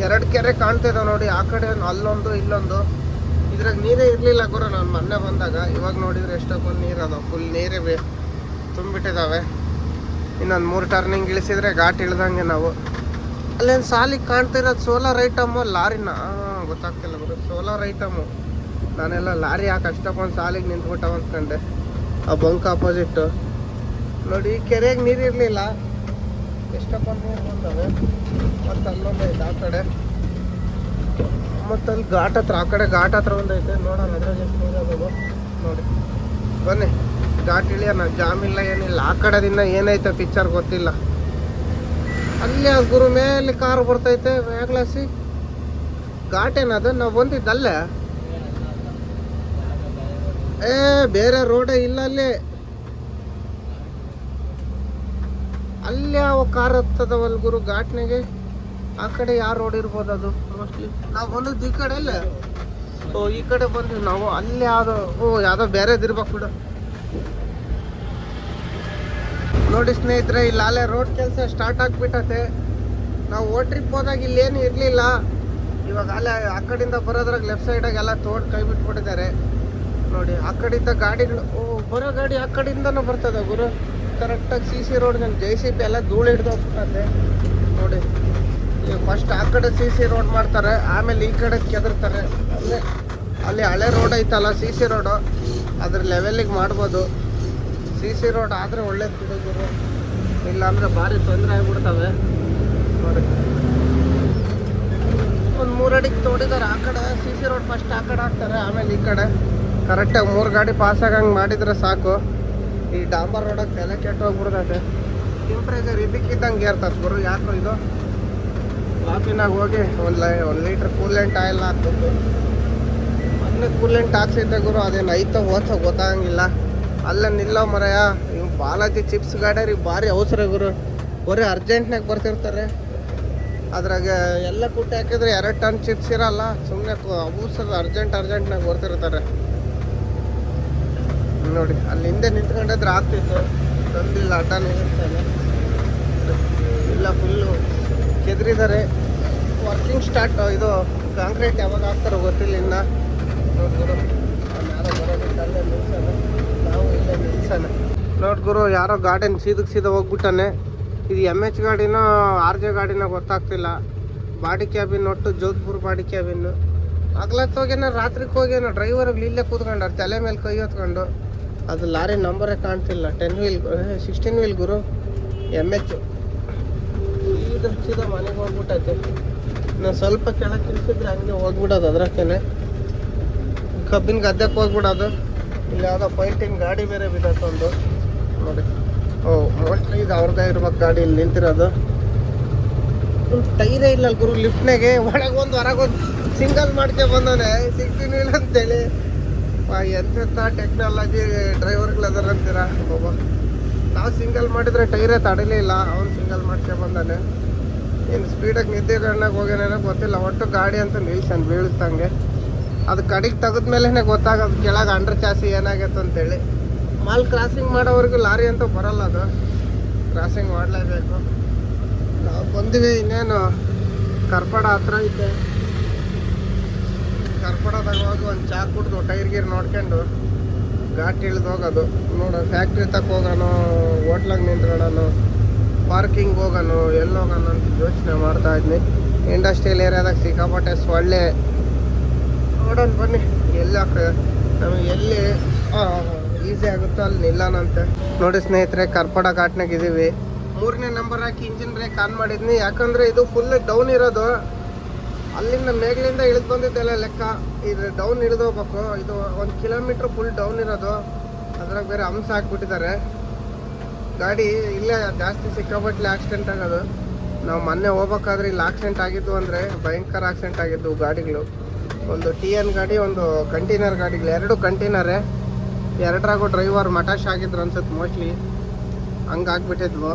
ಎರಡು ಕೆರೆ ಕಾಣ್ತಿದ್ದಾವೆ ನೋಡಿ. ಆ ಕಡೆ ಅಲ್ಲೊಂದು ಇಲ್ಲೊಂದು. ಇದ್ರಾಗ ನೀರೇ ಇರಲಿಲ್ಲ ಗುರು ನಾನು ಮೊನ್ನೆ ಬಂದಾಗ. ಇವಾಗ ನೋಡಿದರೆ ಎಷ್ಟೊಂದು ನೀರು ಅದಾವೆ. ಫುಲ್ ನೀರೇ ತುಂಬಿಟ್ಟಿದ್ದಾವೆ. ಇನ್ನೊಂದು 3 ಟರ್ನಿಂಗ್ ಇಳಿಸಿದ್ರೆ ಘಾಟ್ ಇಳ್ದಂಗೆ ನಾವು. ಅಲ್ಲೇನು ಸಾಲಿಗೆ ಕಾಣ್ತಿರೋದು ಸೋಲಾರ್ ಐಟಮು ಲಾರಿನ ಗೊತ್ತಾಗ್ತಿಲ್ಲ ಗುರು. Solar item. ನಾನೆಲ್ಲ ಲಾರಿ ಯಾಕೆ ಅಷ್ಟಕ್ಕೊಂದು ಸಾಲಿಗೆ ನಿಂತ್ಬಿಟ್ಟಾವ ಅಂದ್ಕೊಂಡೆ. ಆ ಬಂಕ್ ಆಪೋಸಿಟ್ಟು ನೋಡಿ. ಕೆರೆಗೆ ನೀರು ಇರಲಿಲ್ಲ, ಎಷ್ಟಕ್ಕೊಂದು ನೀರು ಬಂದವೆ. ಮತ್ತು ಅಲ್ಲೊಂದು ಐತೆ ಆ ಕಡೆ. ಮತ್ತು ಅಲ್ಲಿ ಘಾಟ್ ಹತ್ರ, ಆ ಕಡೆ ಘಾಟ್ ಹತ್ರ ಒಂದೈತೆ. ನೋಡೋಣ ಅದ್ರಾಗ ಎಷ್ಟು ನೀರು ಅದಾವ ನೋಡಿ. ಬನ್ನಿ ಘಾಟ್ ಇಳಿಯೋಣ. ಜಾಮಿಲ್ಲ ಏನಿಲ್ಲ. ಆ ಕಡೆದಿಂದ ಏನೈತೆ ಪಿಕ್ಚರ್ ಗೊತ್ತಿಲ್ಲ. ಅಲ್ಲಿ ಆ ಗುರು ಮೇಲೆ ಕಾರು ಬರ್ತೈತೆ ಮ್ಯಾಗ್ಲಾಸಿ. ಘಾಟ್ ಏನದು? ನಾವು ಬಂದಿದ್ದಲ್ಲೇ. ಬೇರೆ ರೋಡೇ ಇಲ್ಲ ಅಲ್ಲಿ. ಅಲ್ಲಿ ಯಾವ ಕಾರ್ ಹತ್ತದವಲ್ ಗುರು ಘಾಟ್ನಾಗೆ. ಆ ಕಡೆ ಯಾವ ರೋಡ್ ಇರ್ಬೋದು ಅದು ಮೋಸ್ಟ್ಲಿ. ನಾವು ಬಂದದ್ದು ಈ ಕಡೆ ಅಲ್ಲೇ. ಈ ಕಡೆ ಬಂದ್ವಿ ನಾವು. ಅಲ್ಲಿ ಯಾವುದೋ ಬೇರೆದಿರ್ಬೇಕು ಬಿಡು. ನೋಡಿ ಸ್ನೇಹಿತರೆ, ಇಲ್ಲಿ ಅಲ್ಲೇ ರೋಡ್ ಕೆಲಸ ಸ್ಟಾರ್ಟ್ ಆಗಿಬಿಟ್ಟತೆ. ನಾವು ಟ್ರಿಪ್ ಹೋದಾಗ ಇಲ್ಲೇನು ಇರಲಿಲ್ಲ. ಇವಾಗ ಅಲ್ಲೇ ಆ ಕಡೆಯಿಂದ ಬರೋದ್ರಾಗ ಲೆಫ್ಟ್ ಸೈಡಾಗ ಎಲ್ಲ ತೋಡ್ ಕೈ ಬಿಟ್ಬಿಟ್ಟಿದ್ದಾರೆ ನೋಡಿ. ಆ ಕಡೆಯಿಂದ ಗಾಡಿಗಳು ಬರೋ ಗಾಡಿ ಆ ಕಡೆಯಿಂದನೂ ಬರ್ತದೆ ಗುರು. ಕರೆಕ್ಟಾಗಿ CC ರೋಡ್ JCB ಎಲ್ಲ ಧೂಳು ಹಿಡ್ದು ಹೋಗ್ಬಿಟ್ಟದೆ ನೋಡಿ. ಈಗ ಫಸ್ಟ್ ಆ ಕಡೆ CC ರೋಡ್ ಮಾಡ್ತಾರೆ, ಆಮೇಲೆ ಈ ಕಡೆ ಕೆದರ್ತಾರೆ. ಅಂದರೆ ಅಲ್ಲಿ ಹಳೆ ರೋಡ್ ಐತಲ್ಲ CC ರೋಡು, ಅದ್ರ ಲೆವೆಲಿಗೆ ಮಾಡ್ಬೋದು. CC ರೋಡ್ ಆದರೆ ಒಳ್ಳೇದು ಬಿಡೋದು. ಇಲ್ಲಾಂದರೆ ಭಾರಿ ತೊಂದರೆ ಆಗಿಬಿಡ್ತವೆ ನೋಡಿ. ಒಂದು 3 ಅಡಿಗೆ ತೋಡಿದಾರೆ ಆ ಕಡೆ. CC ರೋಡ್ ಫಸ್ಟ್ ಆ ಕಡೆ ಹಾಕ್ತಾರೆ, ಆಮೇಲೆ ಈ ಕಡೆ. ಕರೆಕ್ಟಾಗಿ 3 ಗಾಡಿ ಪಾಸ್ ಆಗಂಗೆ ಮಾಡಿದರೆ ಸಾಕು. ಈ ಡಾಂಬರ್ ರೋಡಾಗ ತಲೆ ಕೆಟ್ಟು ಹೋಗ್ಬಿಡ್ತೈತೆ. ಟೆಂಪ್ರೇಚರ್ ಇದಕ್ಕಿದ್ದಂಗೆ ಏರ್ತದೆ ಗುರು. ಯಾಕೋ ಇದು ಲಾಪಿನಾಗ ಹೋಗಿ ಒಂದು ಲೀಟ್ರ್ ಕೂಲೆಂಟ್ ಆಯಿಲ್ ಹಾಕ್ಬೇಕು. ಮೊನ್ನೆ ಕೂಲೆಂಟ್ ಹಾಕ್ಸಿದ್ದೆ ಗುರು. ಅದೇನು ಐತೋ ಹೋತೋ ಗೊತ್ತಾಗಂಗಿಲ್ಲ. ಅಲ್ಲೇ ನಿಲ್ಲೋ ಮರಯ. ಇವ್ ಬಾಲಾಜಿ ಚಿಪ್ಸ್ ಗಾಡಿಯವ್ರಿಗೆ ಭಾರಿ ಅವಸರ ಗುರು. ಬರೀ ಅರ್ಜೆಂಟ್ನಾಗ ಬರ್ತಿರ್ತಾರೆ. ಅದ್ರಾಗ ಎಲ್ಲ ಕುಟ್ಟಿ ಹಾಕಿದ್ರೆ 2 ಟನ್ ಚಿಪ್ಸ್ ಇರಲ್ಲ. ಸುಮ್ಮನೆ ಅವಸರ ಅರ್ಜೆಂಟ್ನಾಗ ಬರ್ತಿರ್ತಾರೆ ನೋಡಿ. ಅಲ್ಲಿ ಹಿಂದೆ ನಿಂತ್ಕೊಂಡಿದ್ರೆ ಆಗ್ತಿತ್ತು. ತಂದಿಲ್ಲ, ಅಡ್ಡ ನಿಲ್ಲಿಸ್ತಾನೆ ಇಲ್ಲ. ಫುಲ್ಲು ಕೆದರಿದ್ದಾರೆ. Working start. ಇದು ಕಾಂಕ್ರೀಟ್ ಯಾವಾಗ ಹಾಕ್ತಾರೋ ಗೊತ್ತಿಲ್ಲ ಇನ್ನು. ನೋಡ್ಗುರು ಯಾರೋ ಬರೋದಕ್ಕೆ ಅಲ್ಲೇ ನಿಲ್ಸೋಣ. ನಾವು ಇಲ್ಲೇ ನಿಲ್ಸೋಣ. ನೋಡ್ಗುರು ಯಾರೋ ಗಾಡಿನ ಸೀದಾ ಹೋಗ್ಬಿಟ್ಟಾನೆ. ಇದು MH ಗಾಡಿನೋ RJ ಗಾಡಿನೋ ಗೊತ್ತಾಗ್ತಿಲ್ಲ. ಬಾಡಿ ಕ್ಯಾಬಿನ್ ಒಟ್ಟು ಜೋಧ್ಪುರ್ ಬಾಡಿ ಕ್ಯಾಬಿನ್ನು. ಹಗ್ಲತ್ತು ಹೋಗ್ಯಾನ, ರಾತ್ರಿಗೆ ಹೋಗ್ಯಾನ. ಡ್ರೈವರ್ಗಳು ಇಲ್ಲೇ ಕೂತ್ಕೊಂಡಾರ ತಲೆ ಮೇಲೆ ಕೈ ಹೊತ್ಕೊಂಡು. ಅದು ಲಾರಿ ನಂಬರೇ ಕಾಣ್ತಿಲ್ಲ. 10 ವೀಲ್ 16 ವೀಲ್ ಗುರು. MH ಸೀದಾ ಮನೆಗೆ ಹೋಗ್ಬಿಟ್ಟೈತೆ. ನಾನು ಸ್ವಲ್ಪ ಕೆಳಗೆ ಇಳಿಸಿದ್ರೆ ಹಂಗೆ ಹೋಗ್ಬಿಡೋದು. ಅದ್ರಕ್ಕೇನೆ ಕಬ್ಬಿನ ಗದ್ದೆಗೆ ಹೋಗ್ಬಿಡೋದು. ಇಲ್ಲಿ ಯಾವುದೋ ಪೈಂಟಿಂಗ್ ಗಾಡಿ ಬೇರೆ ಬಿದ್ದೊಂದು ನೋಡಿ. ಮೋಸ್ಟ್ಲಿ ಇದು ಅವ್ರದ್ದೇ ಇರ್ಬೇಕು ಗಾಡಿ ಇಲ್ಲಿ ನಿಂತಿರೋದು. ಟೈರೇ ಇಲ್ಲ ಗುರು ಲಿಫ್ಟ್ನಾಗೆ. ಒಳಗೊಂದು ಹೊರಗೊಂದು ಸಿಂಗಲ್ ಮಾಡ್ಕೆ ಬಂದವನೆ 16 ವೀಲ್ ಅಂತೇಳಿ. ಎಂತೆಂಥ ಟೆಕ್ನಾಲಜಿ ಡ್ರೈವರ್ಗಳು ಅದಾರ ಅಂತೀರ ಬಾಬಾ. ನಾವು ಸಿಂಗಲ್ ಮಾಡಿದ್ರೆ ಟೈರೇ ತಡೀಲೇ ಇಲ್ಲ. ಅವ್ನು ಸಿಂಗಲ್ ಮಾಡ್ಕೆ ಬಂದಾನೆ. ಏನು ಸ್ಪೀಡಾಗಿ ನಿದ್ದೆಗಣ್ಣಾಗ ಹೋಗ್ಯಾನೇನೋ ಗೊತ್ತಿಲ್ಲ. ಒಟ್ಟು ಗಾಡಿ ಅಂತ ನಿಲ್ಸನ್ ಬೀಳಿಸ್ದಂಗೆ. ಅದು ಕಡೆಗೆ ತೆಗೆದ್ಮೇಲೆ ಗೊತ್ತಾಗೋದು ಕೆಳಗೆ ಅಂಡರ್ ಚಾಸಿ ಏನಾಗೈತೆ ಅಂತೇಳಿ. ಮಾಲ್ ಕ್ರಾಸಿಂಗ್ ಮಾಡೋವರೆಗೂ ಲಾರಿ ಅಂತೂ ಬರಲ್ಲ. ಅದು ಕ್ರಾಸಿಂಗ್ ಮಾಡಲೇಬೇಕು. ನಾವು ಬಂದಿವಿ. ಇನ್ನೇನು ಕರ್ಪಡ ಹತ್ರ ಐತೆ. ಕರ್ಪಡದಾಗ ಹೋಗಿ ಒಂದು ಚಾ ಕುಡ್ದು ಟೈರ್ ಗೀರ್ ನೋಡ್ಕೊಂಡು ಘಾಟ್ ಇಳಿದು ಹೋಗೋದು. ನೋಡೋ ಫ್ಯಾಕ್ಟ್ರಿ ತಕ್ಕ ಹೋಗೋಣ, ಹೋಟ್ಲಾಗ ನಿಂತ್ಕೊಳ್ಳೋಣ, ಪಾರ್ಕಿಂಗ್ ಹೋಗೋಣ, ಎಲ್ಲಿ ಹೋಗೋಣ ಅಂತ ಯೋಚನೆ ಮಾಡ್ತಾ ಇದ್ನಿ. ಇಂಡಸ್ಟ್ರಿಯಲ್ ಏರಿಯಾದಾಗ ಸಿಕ್ಕಾಪಟ್ಟೆ ಸೊಳ್ಳೆ. ನೋಡೋಣ ಬನ್ನಿ ನಮಗೆ ಎಲ್ಲಿ ಈಸಿ ಆಗುತ್ತೋ ಅಲ್ಲಿ ನಿಲ್ಲೋಣಂತೆ. ನೋಡಿ ಸ್ನೇಹಿತರೆ, ಕರ್ಪಡ ಘಾಟ್ನಾಗ ಇದ್ದೀವಿ. 3ನೇ ನಂಬರ್ ಹಾಕಿ ಇಂಜಿನ್ ಬ್ರೇಕ್ ಆನ್ ಮಾಡಿದ್ನಿ. ಯಾಕಂದರೆ ಇದು ಫುಲ್ ಡೌನ್ ಇರೋದು. ಅಲ್ಲಿಂದ ಮೇಘಲಿಂದ ಇಳಿದು ಬಂದಿದ್ದೆಲ್ಲ ಲೆಕ್ಕ. ಇದು ಡೌನ್ ಇಳಿದು ಹೋಗ್ಬೇಕು. ಇದು 1 ಕಿಲೋಮೀಟ್ರ್ ಫುಲ್ ಡೌನ್ ಇರೋದು. ಅದ್ರಾಗ ಬೇರೆ ಹಂಸ ಹಾಕ್ಬಿಟ್ಟಿದ್ದಾರೆ. ಗಾಡಿ ಇಲ್ಲೇ ಜಾಸ್ತಿ ಸಿಕ್ಕಾಪಟ್ಟೆ ಆಕ್ಸಿಡೆಂಟ್ ಆಗೋದು. ನಾವು ಮೊನ್ನೆ ಹೋಗ್ಬೇಕಾದ್ರೆ ಇಲ್ಲಿ ಆಕ್ಸಿಡೆಂಟ್ ಆಗಿದ್ದು ಅಂದರೆ ಭಯಂಕರ ಆಕ್ಸಿಡೆಂಟ್ ಆಗಿದ್ದು ಗಾಡಿಗಳು. ಒಂದು TN ಗಾಡಿ, ಒಂದು ಕಂಟೈನರ್ ಗಾಡಿಗಳು, 2 ಕಂಟೈನರೇ. 2ರಾಗೂ ಡ್ರೈವರ್ ಮಟಾಶ್ ಆಗಿದ್ರು ಅನ್ಸುತ್ತೆ ಮೋಸ್ಟ್ಲಿ, ಹಂಗಾಗ್ಬಿಟ್ಟಿದ್ವು.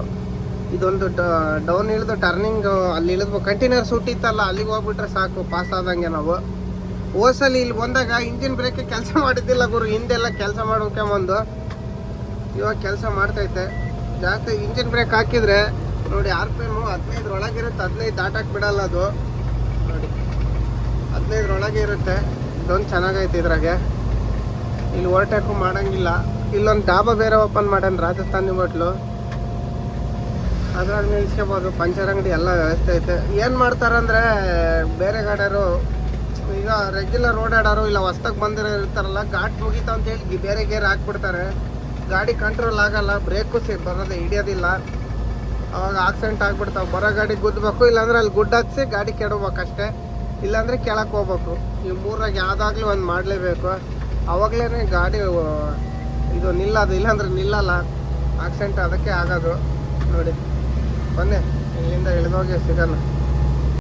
ಇದೊಂದು ಡೌನ್ ಇಳಿದು ಟರ್ನಿಂಗ್ ಅಲ್ಲಿ ಇಳಿದ್ವು. ಕಂಟೈನರ್ ಸುಟ್ಟಿತ್ತಲ್ಲ, ಅಲ್ಲಿಗೆ ಹೋಗ್ಬಿಟ್ರೆ ಸಾಕು, ಪಾಸ್ ಆದಂಗೆ ನಾವು. ಓಸಲ್ಲಿ ಇಲ್ಲಿ ಬಂದಾಗ ಇಂಜಿನ್ ಬ್ರೇಕ್ ಕೆಲಸ ಮಾಡಿದ್ದಿಲ್ಲ ಗುರು, ಹಿಂದೆಲ್ಲ ಕೆಲಸ ಮಾಡ್ಕೊಂಬಂದು ಇವಾಗ ಕೆಲಸ ಮಾಡ್ತೈತೆ. ಜಾಸ್ತಿ ಇಂಜಿನ್ ಬ್ರೇಕ್ ಹಾಕಿದ್ರೆ ನೋಡಿ RPM 15 ಒಳಗಿರುತ್ತೆ, 15 ದಾಟಕ್ಕೆ ಬಿಡಲ್ಲ ಅದು. ನೋಡಿ 15 ಒಳಗೆ ಇರುತ್ತೆ. ಇದೊಂದು ಚೆನ್ನಾಗೈತೆ ಇದ್ರಾಗೆ. ಇಲ್ಲಿ ಓವರ್ಟೇಕು ಮಾಡೋಂಗಿಲ್ಲ. ಇಲ್ಲೊಂದು ಡಾಬಾ ಬೇರೆ ಓಪನ್ ಮಾಡ್ಯಾನ, ರಾಜಸ್ಥಾನಿ ಹೋಟ್ಲು. ಅದ್ರಾಗ ನಿಲ್ಸ್ಕೋಬೋದು. ಪಂಚರ್ ಅಂಗಡಿ ಎಲ್ಲ ವ್ಯವಸ್ಥೆ ಐತೆ. ಏನು ಮಾಡ್ತಾರಂದ್ರೆ ಬೇರೆ ಗಾಡಿಯವರು ಈಗ ರೆಗ್ಯುಲರ್ ಓಡಾಡೋರು ಇಲ್ಲ ಹೊಸ್ದಾಗಿ ಬಂದಿರೋ ಇರ್ತಾರಲ್ಲ, ಘಾಟ್ ಮುಗೀತಾ ಅಂತೇಳಿ ಬೇರೆ ಗೇರ್ ಹಾಕ್ಬಿಡ್ತಾರೆ. ಗಾಡಿ ಕಂಟ್ರೋಲ್ ಆಗಲ್ಲ, ಬ್ರೇಕು ಬರೋದು ಹಿಡಿಯೋದಿಲ್ಲ. ಅವಾಗ ಆಕ್ಸಿಡೆಂಟ್ ಆಗ್ಬಿಡ್ತಾವೆ. ಬರೋ ಗಾಡಿ ಗುದ್ದಬೇಕು, ಇಲ್ಲಾಂದ್ರೆ ಅಲ್ಲಿ ಗುಡ್ ಹಚ್ಚಿ ಗಾಡಿ ಕೆಡಬೇಕಷ್ಟೇ, ಇಲ್ಲಾಂದರೆ ಕೆಳಕ್ಕೆ ಹೋಗ್ಬೇಕು. ಈ ಮೂರಾಗ ಯಾವುದಾಗ್ಲೂ ಒಂದು ಮಾಡಲೇಬೇಕು. ಅವಾಗಲೇ ಗಾಡಿ ಇದು ನಿಲ್ಲೋದು, ಇಲ್ಲಾಂದ್ರೆ ನಿಲ್ಲಲ್ಲ. ಆಕ್ಸಿಡೆಂಟ್ ಅದಕ್ಕೆ ಆಗೋದು. ನೋಡಿ ಬನ್ನಿ, ಇಲ್ಲಿಂದ ಇಳಿದೋಗಿ ಸಿಗೋಣ.